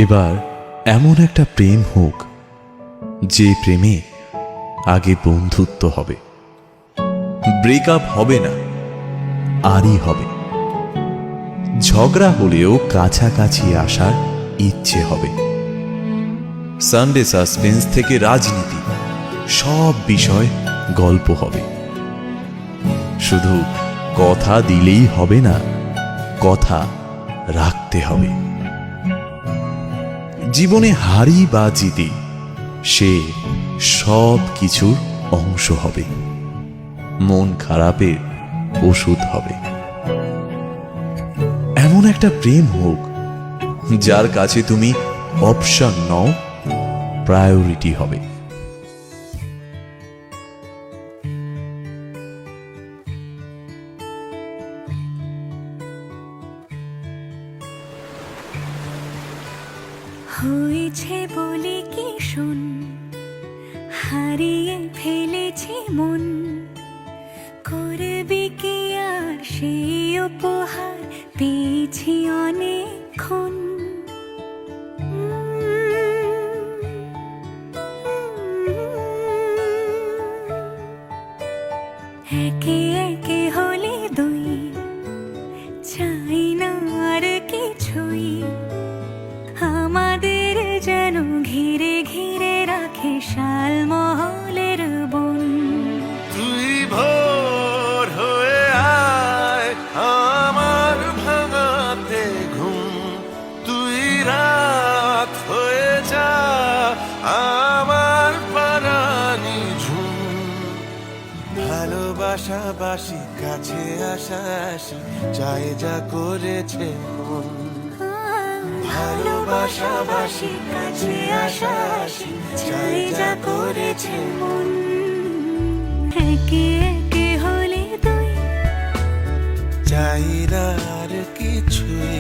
এবার এমন একটা প্রেম হোক যে প্রেমে আগে বন্ধুত্ব হবে, ব্রেকআপ হবে না, আরই হবে। ঝগড়া হলেও কাছাকাছি আসার ইচ্ছে হবে। সানডে সাসপেন্স থেকে রাজনীতি, সব বিষয় গল্প হবে। শুধু কথা দিলেই হবে না, কথা রাখতে হবে। জীবনে হারি বা জিতি, সে সব কিছুর অংশ হবে, মন খারাপের ওষুধ হবে। এমন একটা প্রেম হোক যার কাছে তুমি অপশন নও, প্রায়োরিটি হবে। হয়েছে বলে কি শোন, হারিয়ে ফেলেছি মন, করবি কি আর সেই উপহার পেয়েছি অনেকক্ষণ। একে একে হলে দুই, চাই না আর কিছুই, আমাদের যেন ঘিরে ঘিরে রাখে শালমহলের বন। তুই ভোর হয়ে আয় আমার ভাঙাতে ঘুম, তুই রাত হয়ে যা আমার পারানি ঝুম। ভালোবাসাবাসি কাছে আসাসি চাই যা করেছে মন, ভালোবাসাবাসি কাছে আসাসি চাই যা করেছে মন। একে একে হলে দুই, চাই না আর কিছুই,